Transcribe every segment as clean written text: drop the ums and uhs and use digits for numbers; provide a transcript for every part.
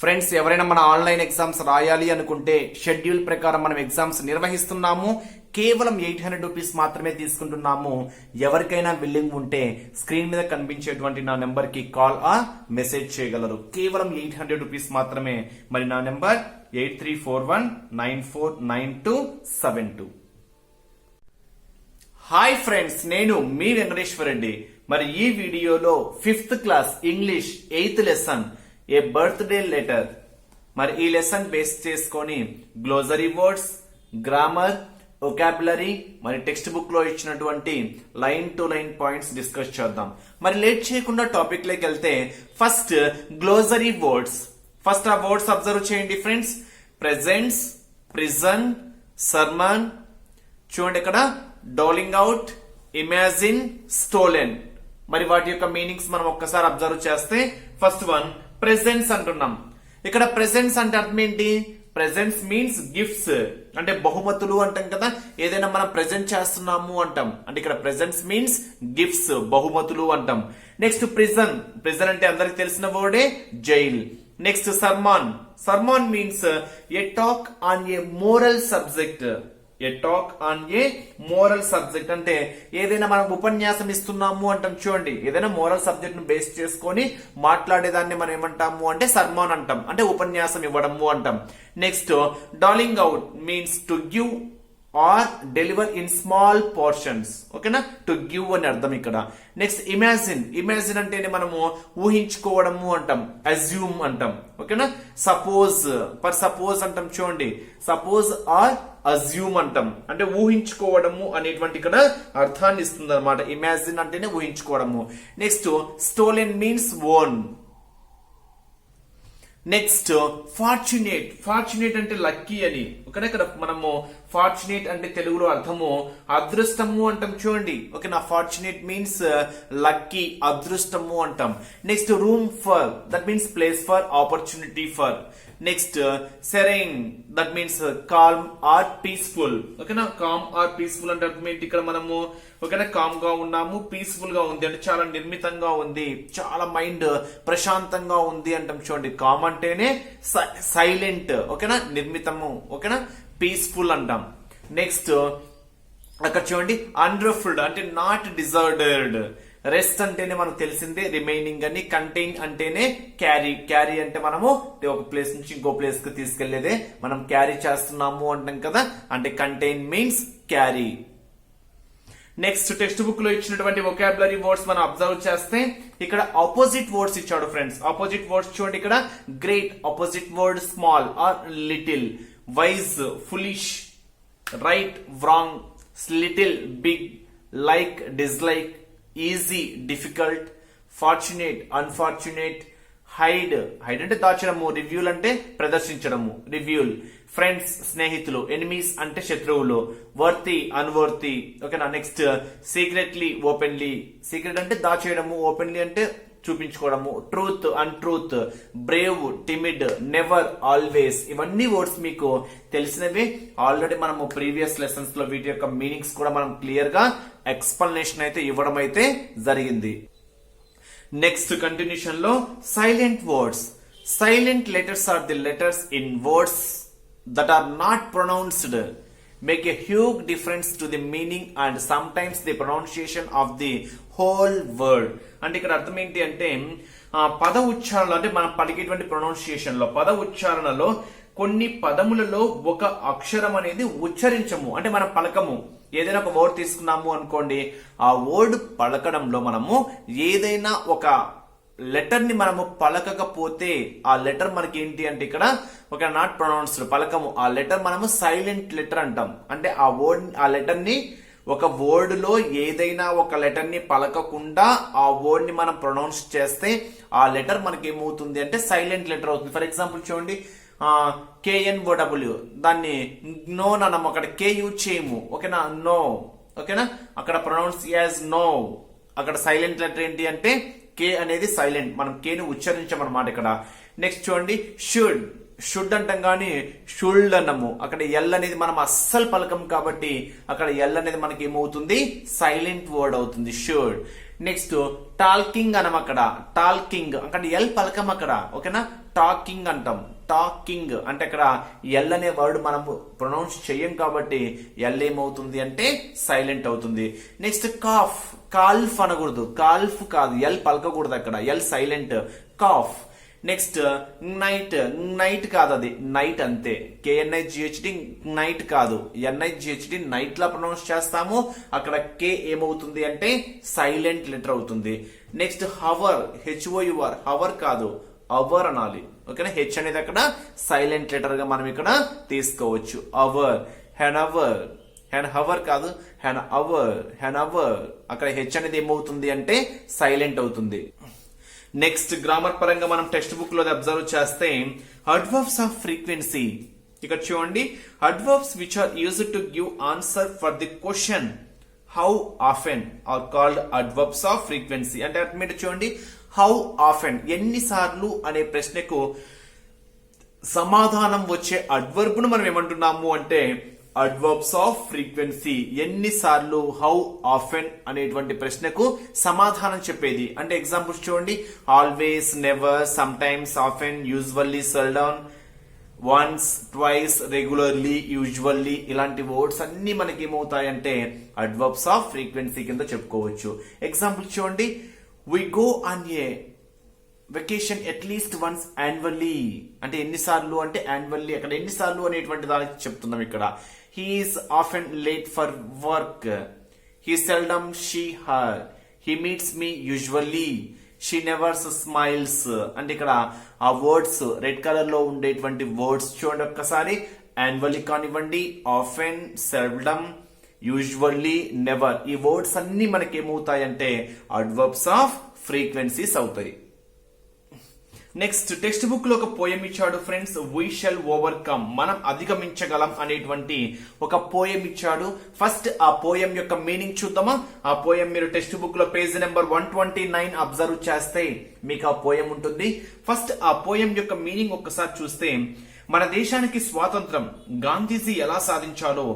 Friends, ఎవరైనా మన online exams రాయాలి అనుకుంటే షెడ్యూల్ ప్రకారం మనం ఎగ్జామ్స్ నిర్వహిస్తున్నాము. కేవలం 800 రూపీస్ మాత్రమే తీసుకుంటున్నాము. ఎవరికైనా విల్లింగ్ ఉంటే స్క్రీన్ మీద కనిపించేటువంటి నా నెంబర్ కి కాల్ ఆ మెసేజ్ చేయగలరు. కేవలం 800 రూపీస్ మాత్రమే. మరి నా నెంబర్ 8341949272. హాయ్ ఫ్రెండ్స్, నేను మీ వెంకటేశ్వర రెడ్డి. మరి ఈ వీడియోలో 5th class English 8th lesson a birthday letter, మరి ఈ లెసన్ బేస్ చేసుకొని గ్లోజరీ వర్డ్స్, గ్రామర్, వొకాబులరీ, మరి టెక్స్ట్ బుక్ లో ఇచ్చినటువంటి line to line points discuss చేద్దాం. మరి లేట్ చేయకుండా టాపిక్ లోకి వెళ్తే ఫస్ట్ గ్లోజరీ వర్డ్స్. ఫస్ట్ ఆ వర్డ్స్ అబ్జర్వ్ చేయండి ఫ్రెండ్స్. ప్రెజెంట్స్, ప్రిజన్, సర్మన్, చూడండి ఇక్కడ డోలింగ్ అవుట్, ఇమాజిన్, స్టోలెన్. మరి వాటి యొక్క మీనింగ్స్ మనం ఒక్కసారి అబ్జర్వ్ చేస్తే ఫస్ట్ వన్ ప్రెజెంట్స్ అంటున్నాం. ఇక్కడ ప్రెజెంట్స్ అంటే అర్థం ఏంటి? ప్రెజెంట్స్ మీన్స్ గిఫ్ట్స్, అంటే బహుమతులు అంటాం కదా. ఏదైనా మనం ప్రెజెంట్ చేస్తున్నాము అంటాం, అంటే ఇక్కడ ప్రెజెంట్స్ మీన్స్ గిఫ్ట్స్, బహుమతులు అంటాం. Next prison. ప్రిజన్ అంటే అందరికి తెలిసిన వర్డే, jail. Next sermon. Sermon means a talk on a moral subject. A talk on a moral subject అంటే ఏదైనా మనం ఉపన్యాసం ఇస్తున్నాము అంటాం చూడండి. ఏదైనా మోరల్ సబ్జెక్ట్ ను బేస్ చేసుకొని మాట్లాడేదాన్ని మనం ఏమంటాము అంటే సర్మాన్ అంటాం, అంటే ఉపన్యాసం ఇవ్వడము అంటాం. Next doling out means to give or deliver in small portions. ఓకేనా, టు గివ్ అని అర్థం ఇక్కడ. Next imagine. ఇమాజిన్ అంటే మనము ఊహించుకోవడము అంటాం, అజ్యూమ్ అంటాం. ఓకేనా, సపోజ్, ఫర్ సపోజ్ అంటాం చూడండి. సపోజ్ ఆర్ అజ్యూమ్ అంటాం, అంటే ఊహించుకోవడము అనేటువంటి ఇక్కడ అర్థాన్ని ఇస్తుంది అనమాట. ఇమాజిన్ అంటేనే ఊహించుకోవడము. Next stolen means own. Next fortunate. Fortunate అంటే లక్కీ అని. ఓకేనా, ఇక్కడ మనము ఫార్చునేట్ అంటే తెలుగులో అర్థము అదృష్టము అంటాం చూడండి. ఓకేనా, ఫార్చునేట్ మీన్స్ లక్కీ, అదృష్టము అంటాం. Next room for, that means place for, opportunity for. Next serene, that means calm or peaceful. ఓకేనా, కామ్ ఆర్ పీస్ఫుల్ అంటే అర్థం ఏంటి? ఇక్కడ మనము ఓకేనా కామ్ గా ఉన్నాము, పీస్ఫుల్ గా ఉంది అంటే చాలా నిర్మితంగా ఉంది, చాలా మైండ్ ప్రశాంతంగా ఉంది అంటాం చూడండి. కామ్ అంటేనే సైలెంట్, ఓకేనా, నిర్మితము. ఓకేనా, పీస్ఫుల్ అంటాం. నెక్స్ట్ అక్కడ చూడండి అన్రఫ్డ్ అంటే నాట్ డిజార్డర్డ్. రెస్ట్ అంటేనే మనకు తెలిసిందే రిమైనింగ్ అని. కంటైన్ అంటేనే క్యారీ. క్యారీ అంటే మనము ఒక ప్లేస్ నుంచి ఇంకో ప్లేస్ కి తీసుకెళ్లేదే మనం క్యారీ చేస్తున్నాము అంటాం కదా, అంటే contain means carry. Next text book లో ఇచ్చినటువంటి వొకాబులరీ వర్డ్స్ మనం అబ్జర్వ్ చేస్తే ఇక్కడ ఆపోజిట్ వర్డ్స్ ఇచ్చాడు ఫ్రెండ్స్. ఆపోజిట్ వర్డ్స్ చూడండి ఇక్కడ. Great opposite word small or little. Wise foolish. Right wrong. Little big. Like dislike. Easy difficult. Fortunate unfortunate. Hide. Hide అంటే దాచడము. రివ్యూల్ అంటే ప్రదర్శించడము, రివ్యూల్. ఫ్రెండ్స్ స్నేహితులు. ఎనిమీస్ అంటే శత్రువులు. Worthy unworthy. ఓకేనా. Next secretly openly. సీక్రెట్ అంటే దాచేయడము, ఓపెన్లీ అంటే చూపించుకోవడము. Truth untruth. Brave timid. Never always. ఇవన్నీ వర్డ్స్ మీకు తెలిసినవి. ఆల్రెడీ మనము ప్రీవియస్ లెసన్స్ లో వీటి యొక్క మీనింగ్స్ కూడా మనం క్లియర్ గా ఎక్స్ప్లెనేషన్ అయితే ఇవ్వడం అయితే జరిగింది. నెక్స్ట్ కంటిన్యూషన్ లో silent words. Silent letters are the letters in words that are not pronounced make a huge difference to the meaning and sometimes the pronunciation of the whole word. అంటే ఇక్కడ అర్థం ఏంటి అంటే పద ఉచ్చారణ అంటే మనం పలికేటువంటి ప్రొనౌన్సియేషన్ లో, పద ఉచ్చారణలో కొన్ని పదములలో ఒక అక్షరం అనేది ఉచ్చరించము, అంటే మనం పలకము. ఏదైనా ఒక వర్డ్ తీసుకున్నాము అనుకోండి, ఆ వర్డ్ పలకడంలో మనము ఏదైనా ఒక లెటర్ ని మనము పలకకపోతే ఆ లెటర్ మనకి ఏంటి అంటే ఇక్కడ ఒక నాట్ ప్రొనౌన్స్డ్, పలకము. ఆ లెటర్ మనము సైలెంట్ లెటర్ అంటాం. అంటే ఆ వర్డ్, ఆ లెటర్ ని ఒక వర్డ్ లో ఏదైనా ఒక లెటర్ ని పలకకుండా ఆ వర్డ్ ని మనం ప్రొనౌన్స్ చేస్తే ఆ లెటర్ మనకి ఏమవుతుంది అంటే సైలెంట్ లెటర్ అవుతుంది. ఫర్ ఎగ్జాంపుల్ చూడండి, KNOW, దాన్ని నో అనం, అక్కడ కే యూజ్ చేయము. ఓకేనా, నో. ఓకేనా, అక్కడ ప్రొనౌన్స్ యాజ్ నో. అక్కడ సైలెంట్ లెటర్ ఏంటి అంటే కే అనేది సైలెంట్, మనం కేని ఉచ్చరించమన్నమాట ఇక్కడ. నెక్స్ట్ చూడండి షుడ్ అంటాం కానీ షుల్డ్ అన్నము. అక్కడ ఎల్ అనేది మనం అస్సలు పలకం కాబట్టి అక్కడ ఎల్ అనేది మనకి ఏమవుతుంది, సైలెంట్ వర్డ్ అవుతుంది, షుడ్. నెక్స్ట్ టాల్కింగ్ అనం, అక్కడ టాల్కింగ్ అక్కడ ఎల్ పలకం అక్కడ, ఓకేనా. టాకింగ్ అంటాం, టాకింగ్ అంటే అక్కడ ఎల్ అనే వర్డ్ మనం ప్రొనౌన్స్ చెయ్యం కాబట్టి ఎల్ ఏమవుతుంది అంటే సైలెంట్ అవుతుంది. నెక్స్ట్ కాల్ఫ్ అనకూడదు, కాల్ఫ్ కాదు, ఎల్ పలకకూడదు అక్కడ, L silent, calf. Next knight కాదు, అది నైట్ అంతే, KNIGHT నైట్ కాదు, NIGHT నైట్ లా ప్రొనౌన్స్ చేస్తాము, అక్కడ కే ఏమవుతుంది అంటే సైలెంట్ లెటర్ అవుతుంది. నెక్స్ట్ HOUR, హవర్ కాదు, అవర్ అనాలి, ఓకేనా. హెచ్ అనేది అక్కడ సైలెంట్ లెటర్ గా మనం ఇక్కడ తీసుకోవచ్చు. అవర్, హవర్ కాదు, అవర్, అక్కడ హెచ్ అనేది ఏమవుతుంది అంటే సైలెంట్ అవుతుంది. నెక్స్ట్ గ్రామర్ పరంగా మనం టెక్స్ట్ బుక్ లో అబ్జర్వ్ చేస్తే అడ్వర్బ్స్ ఆఫ్ ఫ్రీక్వెన్సీ. ఇక్కడ చూడండి, adverbs which are used to give answer for the question how often are called adverbs of frequency. అంటే మీరు చూడండి, హౌ ఆఫెన్ ఎన్నిసార్లు అనే ప్రశ్నకు సమాధానం వచ్చే అడ్వర్బ్ ను మనం ఏమంటున్నాము అంటే అడ్వర్బ్స్ ఆఫ్ ఫ్రీక్వెన్సీ. ఎన్నిసార్లు, హౌ ఆఫెన్ అనేటువంటి ప్రశ్నకు సమాధానం చెప్పేది. అంటే ఎగ్జాంపుల్స్ చూడండి, always, never, some times, often, usually, seldom, once, twice, regularly, usually, ఇలాంటి వర్డ్స్ అన్ని మనకి ఏమవుతాయంటే అడ్వర్బ్స్ ఆఫ్ ఫ్రీక్వెన్సీ కింద చెప్పుకోవచ్చు. ఎగ్జాంపుల్ చూడండి, we go on a vacation at least once annually. అంటే ఎన్నిసార్లు అంటే యాన్యువల్లీ, అక్కడ ఎన్నిసార్లు అనేటువంటి దానికి చెప్తున్నాం ఇక్కడ. He is often late for work, he seldom, she, her, he meets me usually, she never smiles. అంటే ఇక్కడ ఆ వర్డ్స్ రెడ్ కలర్ లో ఉండేటువంటి వర్డ్స్ చూడండి ఒక్కసారి. యాన్యువల్లీ కానివ్వండి, ఆఫెన్, సెల్డమ్, యూజువల్లీ, నెవర్, ఈ వర్డ్స్ అన్ని మనకి ఏమవుతాయంటే అడ్వర్బ్స్ ఆఫ్ ఫ్రీక్వెన్సీస్ అవుతాయి. నెక్స్ట్ టెక్స్ట్ బుక్ లో ఒక పోయం ఇచ్చాడు ఫ్రెండ్స్, వీ షల్ ఓవర్కమ్, మనం అధిగమించగలం అనేటువంటి ఒక పోయం ఇచ్చాడు. ఫస్ట్ ఆ పోయం యొక్క మీనింగ్ చూద్దామా. ఆ పోయం మీరు టెక్స్ట్ బుక్ లో పేజ్ నెంబర్ 129 అబ్జర్వ్ చేస్తే మీకు ఆ పోయం ఉంటుంది. ఫస్ట్ ఆ పోయం యొక్క మీనింగ్ ఒక్కసారి చూస్తే, మన దేశానికి స్వాతంత్రం గాంధీజీ ఎలా సాధించాలో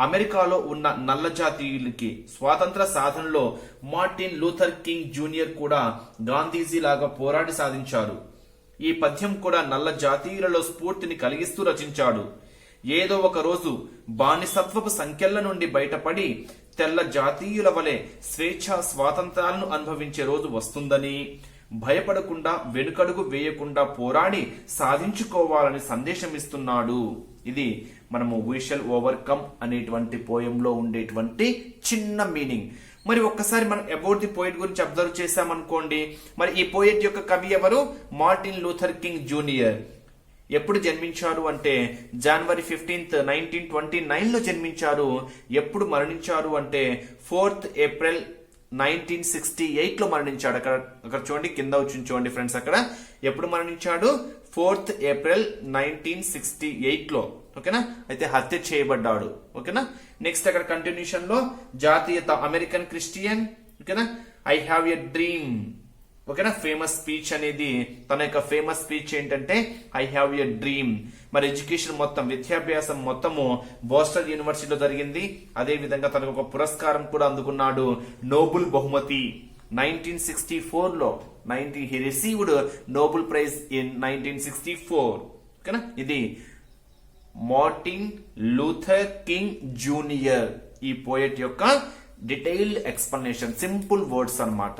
అమెరికాలో ఉన్న నల్ల జాతీయులకి స్వాతంత్ర సాధనలో మార్టిన్ లూథర్ కింగ్ జూనియర్ కూడా గాంధీజీ లాగా పోరాడి సాధించారు. ఈ పద్యం కూడా నల్ల జాతీయులలో స్ఫూర్తిని కలిగిస్తూ రచించాడు. ఏదో ఒక రోజు బానిసత్వపు సంఖ్యల నుండి బయటపడి తెల్ల జాతీయుల వలె స్వేచ్ఛా స్వాతంత్రాలను అనుభవించే రోజు వస్తుందని, భయపడకుండా వెనుకడుగు వేయకుండా పోరాడి సాధించుకోవాలని సందేశం ఇస్తున్నాడు. ఇది మనము వీ షల్ ఓవర్కమ్ అనేటువంటి పోయంలో ఉండేటువంటి చిన్న మీనింగ్. మరి ఒక్కసారి మనం అబౌట్ ది పోయిట్ గురించి అబ్జర్వ్ చేశామనుకోండి. మరి ఈ పోయిట్ యొక్క కవి ఎవరు? Martin Luther king junior. ఎప్పుడు జన్మించారు అంటే జనవరి 15, 1929 లో జన్మించారు. ఎప్పుడు మరణించారు అంటే 4th ఏప్రిల్ 1968 లో మరణించాడు. అక్కడ చూడండి, కింద వచ్చి చూడండి ఫ్రెండ్స్, అక్కడ ఎప్పుడు మరణించాడు? 4th ఏప్రిల్ 1968 లో, ఓకేనా. అయితే హత్య చేయబడ్డాడు, ఓకేనా. నెక్స్ట్ అక్కడ కంటిన్యూషన్ లో జాతీయత అమెరికన్ క్రిస్టియన్, ఓకేనా. ఐ హ్యావ్ ఎ డ్రీమ్, ఓకేనా. ఫేమస్ స్పీచ్ అనేది, తన యొక్క ఫేమస్ స్పీచ్ ఏంటంటే ఐ హ్యావ్ ఎ డ్రీమ్. మరి ఎడ్యుకేషన్ మొత్తం, విద్యాభ్యాసం మొత్తము బోస్టన్ యూనివర్సిటీలో జరిగింది. అదే విధంగా తనకు ఒక పురస్కారం కూడా అందుకున్నాడు, నోబెల్ బహుమతి 1964 లో. he received Nobel Prize in 1964, ఓకేనా. ఇది మార్టిన్ లూథర్ కింగ్ జూనియర్, ఈ పోయట్ యొక్క డీటెయిల్డ్ ఎక్స్ప్లెనేషన్, సింపుల్ వర్డ్స్ అన్నమాట.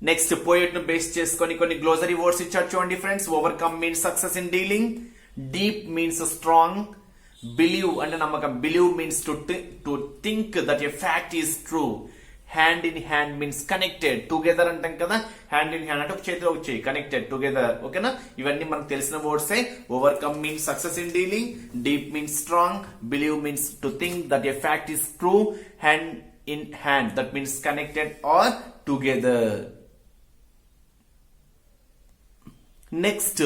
నెక్స్ట్ పోయట్ ను బేస్ చేసుకొని కొన్ని గ్లోజరీ వర్డ్స్ ఇచ్చారు చూడండి friends. Overcome means success in dealing, deep means strong, believe అంటే నమ్మకం, believe means to think that a fact is true, hand in hand means connected, together అంటాం కదా, హ్యాండ్ ఇన్ హ్యాండ్ అంటే ఒక చేతిలో ఒక చేయి, కనెక్టెడ్, టుగెదర్, ఓకేనా. ఇవన్నీ మనకు తెలిసిన వర్డ్సే. Overcome means success in dealing, deep means strong, believe means to think that a fact is true, hand in hand that means connected or together. Next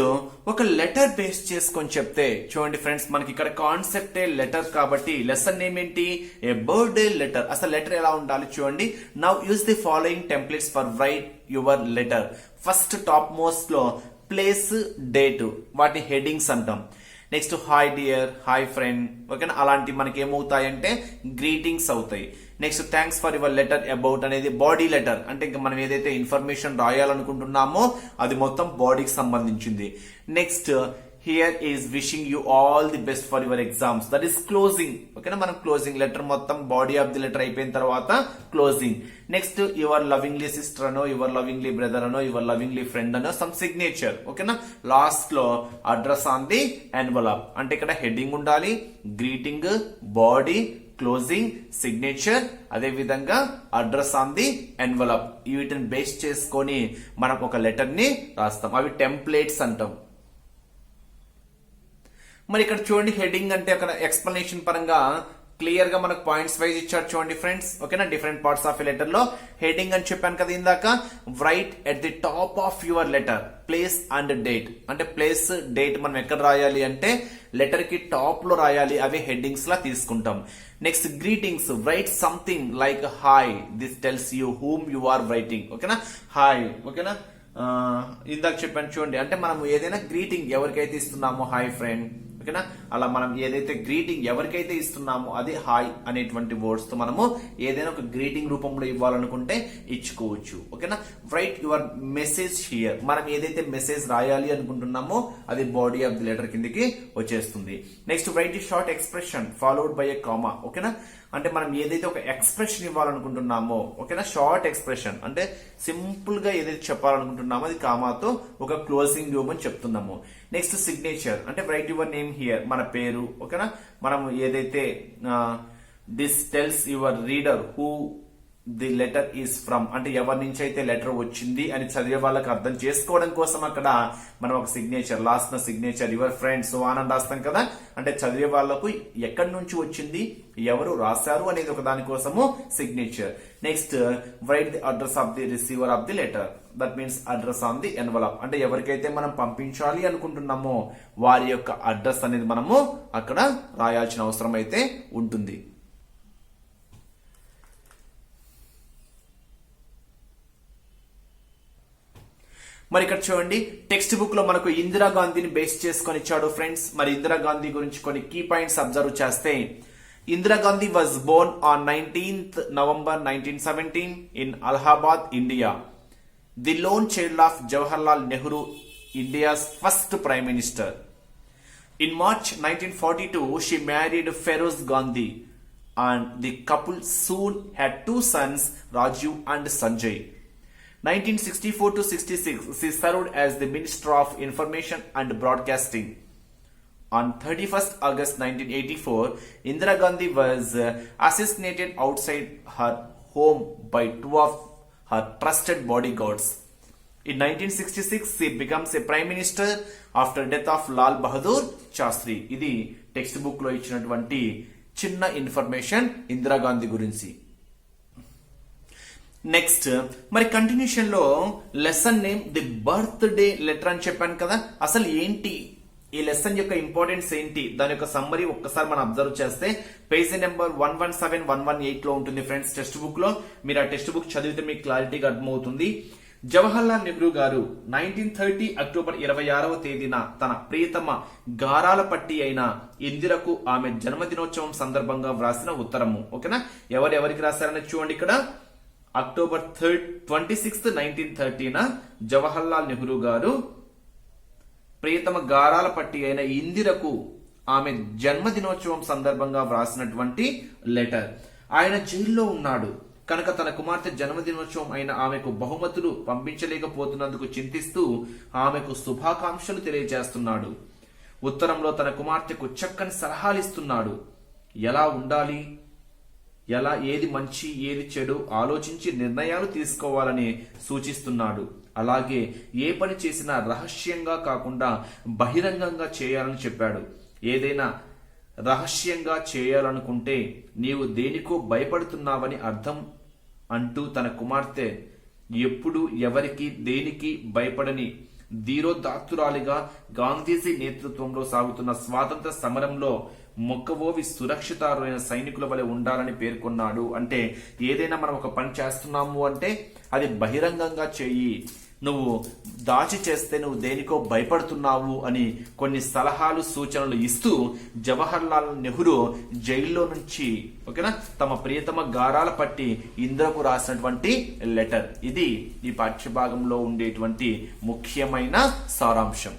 ఒక లెటర్ బేస్ చేసుకొని చెప్తే చూడండి ఫ్రెండ్స్, మనకి ఇక్కడ కాన్సెప్టే లెటర్ కాబట్టి లెసన్ నేమ్ ఏంటి? ఏ birthday letter. అసలు లెటర్ ఎలా ఉండాలి చూడండి. Now use the following templates for right your letter. First top most లో ప్లేస్, డేట్, వాటిని హెడ్డింగ్స్ అంటాం. Next hi dear, hi friend, ఓకేనా, అలాంటి మనకి ఏమవుతాయంటే గ్రీటింగ్స్ అవుతాయి. Next thanks for your letter about అనేది బాడీ లెటర్, అంటే ఇంకా మనం ఏదైతే ఇన్ఫర్మేషన్ రాయాలనుకుంటున్నామో అది మొత్తం బాడీకి సంబంధించింది. Next here is wishing you all the best for your exams, that is closing, ఓకేనా. మనం క్లోజింగ్ లెటర్ మొత్తం బాడీ ఆఫ్ ది లెటర్ అయిపోయిన తర్వాత closing. Next your lovingly sister అనో, యువర్ లవింగ్లీ బ్రదర్ అనో, యువర్ లవింగ్లీ ఫ్రెండ్ అనో some signature, ఓకేనా. Last లో అడ్రస్ ఆన్ ది ఎన్వలప్, అంటే ఇక్కడ హెడ్డింగ్ ఉండాలి, గ్రీటింగ్, బాడీ, క్లోజింగ్, సిగ్నేచర్, అదే విధంగా అడ్రస్ ఆన్ ది ఎన్వలప్. వీటిని బేస్ చేసుకొని మనం ఒక లెటర్ ని రాస్తాం. అవి టెంప్లేట్స్ అంటాం. మరి ఇక్కడ చూడండి, హెడ్డింగ్ అంటే అక్కడ ఎక్స్ప్లెనేషన్ పరంగా క్లియర్ గా మనకు పాయింట్స్ వైజ్ ఇచ్చారు చూడండి ఫ్రెండ్స్, ఓకేనా. Different parts of a letter లో హెడ్డింగ్ అని చెప్పాను కదా ఇందాక. Right at the top of your letter place and date, అంటే ప్లేస్, డేట్ మనం ఎక్కడ రాయాలి అంటే లెటర్ కి టాప్ లో రాయాలి, అవి హెడ్డింగ్స్ లా తీసుకుంటాం. Next greetings, write something like hi, this tells you whom you are writing, ఓకేనా. హాయ్, ఓకేనా. ఇందాక చెప్పాను చూడండి, అంటే మనం ఏదైనా గ్రీటింగ్ ఎవరికైతే ఇస్తున్నామో హాయ్ ఫ్రెండ్, ఓకేనా, అలా మనం ఏదైతే గ్రీటింగ్ ఎవరికైతే ఇస్తున్నామో అది హాయ్ అనేటువంటి వర్డ్స్ తో మనము ఏదైనా ఒక గ్రీటింగ్ రూపంలో ఇవ్వాలనుకుంటే ఇచ్చుకోవచ్చు, ఓకేనా. రైట్ యువర్ మెసేజ్ హియర్, మనం ఏదైతే మెసేజ్ రాయాలి అనుకుంటున్నామో అది బాడీ ఆఫ్ ది లెటర్ కిందకి వచ్చేస్తుంది. Next right short expression followed by a comma, ఓకేనా. అంటే మనం ఏదైతే ఒక ఎక్స్ప్రెషన్ ఇవ్వాలనుకుంటున్నామో, ఓకేనా, షార్ట్ ఎక్స్ప్రెషన్ అంటే సింపుల్ గా ఏదైతే చెప్పాలనుకుంటున్నామో అది కామాతో ఒక క్లోజింగ్ ఇవ్వమని చెప్తున్నాము. నెక్స్ట్ సిగ్నేచర్, అంటే రైట్ యువర్ నేమ్ హియర్, మన పేరు, ఓకేనా. మనం ఏదైతే this tells your reader who the letter is from, అంటే ఎవరి నుంచి అయితే లెటర్ వచ్చింది అని చదివే వాళ్ళకి అర్థం చేసుకోవడం కోసం అక్కడ మనం ఒక సిగ్నేచర్, లాస్ట్ న సిగ్నేచర్, యువర్ ఫ్రెండ్స్ అని రాస్తాం కదా, అంటే చదివే వాళ్లకు ఎక్కడి నుంచి వచ్చింది, ఎవరు రాశారు అనేది ఒక దానికోసము signature. Next write the address of the receiver of the letter, that means address on the envelope, అంటే ఎవరికైతే మనం పంపించాలి అనుకుంటున్నామో వారి యొక్క అడ్రస్ అనేది మనము అక్కడ రాయాల్సిన అవసరం అయితే ఉంటుంది. మరి ఇక్కడ చూడండి, టెక్స్ట్ బుక్ లో మనకు ఇందిరాగాంధీని బేస్ చేసుకొని ఇచ్చాడు ఫ్రెండ్స్. మరి ఇందిరాగాంధీ గురించి కొన్ని కీ పాయింట్స్ అబ్జర్వ్ చేస్తే, Indira Gandhi was Born on 19th November 1917 in Allahabad, India. The lone child of Jawaharlal Nehru, India's first Prime Minister. In March 1942, she married Feroz Gandhi and the couple soon had two sons, Rajiv and Sanjay. 1964 to 66, she served as the Minister of Information and Broadcasting. On 31st August 1984, Indira Gandhi was assassinated outside her home by two of her trusted bodyguards. In 1966, she becomes a Prime Minister after death of Lal Bahadur Shastri. ఇది text book లో ఇచ్చినటువంటి చిన్న information Indira Gandhi గురించి. Next మరి continuation లో lesson name the birth day letter అని చెప్పాను కదా, అసలు ఏంటి ఈ లెసన్ యొక్క ఇంపార్టెన్స్ ఏంటి, దాని యొక్క సమ్మరీ ఒక్కసారి మనం అబ్జర్వ్ చేస్తే పేజీ నెంబర్ 117, 118 లో ఉంటుంది ఫ్రెండ్స్ టెక్స్ట్ బుక్ లో. మీరు ఆ టెక్స్ట్ బుక్ చదివితే మీకు క్లారిటీగా అర్థమవుతుంది. జవహర్లాల్ నెహ్రూ గారు 1930 అక్టోబర్ 26వ తేదీన తన ప్రియతమ గారాల పట్టి అయిన ఇందిరకు ఆమె జన్మదినోత్సవం సందర్భంగా వ్రాసిన ఉత్తరము, ఓకేనా. ఎవరెవరికి రాశారని చూడండి ఇక్కడ. అక్టోబర్ 26th 1930న జవహర్లాల్ నెహ్రూ గారు ప్రియతమ గారాల పట్టి అయిన ఇందిరకు ఆమె జన్మదినోత్సవం సందర్భంగా వ్రాసినటువంటి లెటర్. ఆయన జైల్లో ఉన్నాడు కనుక తన కుమార్తె జన్మదినోత్సవం అయిన ఆమెకు బహుమతులు పంపించలేకపోతున్నందుకు చింతిస్తూ ఆమెకు శుభాకాంక్షలు తెలియజేస్తున్నాడు. ఉత్తరంలో తన కుమార్తెకు చక్కని సలహాలు ఇస్తున్నాడు. ఎలా ఉండాలి, ఏది మంచి ఏది చెడు ఆలోచించి నిర్ణయాలు తీసుకోవాలని సూచిస్తున్నాడు. అలాగే ఏ పని చేసినా రహస్యంగా కాకుండా బహిరంగంగా చేయాలని చెప్పాడు. ఏదైనా రహస్యంగా చేయాలనుకుంటే నీవు దేనికో భయపడుతున్నావని అర్థం అంటూ తన కుమార్తె ఎప్పుడు ఎవరికి దేనికి భయపడని ధీరోదాత్తురాలిగా గాంధీజీ నేతృత్వంలో సాగుతున్న స్వాతంత్ర సమరంలో మొక్కవోవి సురక్షితారులైన సైనికుల వలె ఉండాలని పేర్కొన్నాడు. అంటే ఏదైనా మనం ఒక పని చేస్తున్నాము అంటే అది బహిరంగంగా చేయి, నువ్వు దాచి చేస్తే నువ్వు దేనికో భయపడుతున్నావు అని కొన్ని సలహాలు సూచనలు ఇస్తూ జవహర్ లాల్ నెహ్రూ జైల్లో నుంచి ఓకేనా తమ ప్రియతమ గారాల పట్టి ఇందిరకు రాసినటువంటి లెటర్. ఇది ఈ పాఠ్యభాగంలో ఉండేటువంటి ముఖ్యమైన సారాంశం.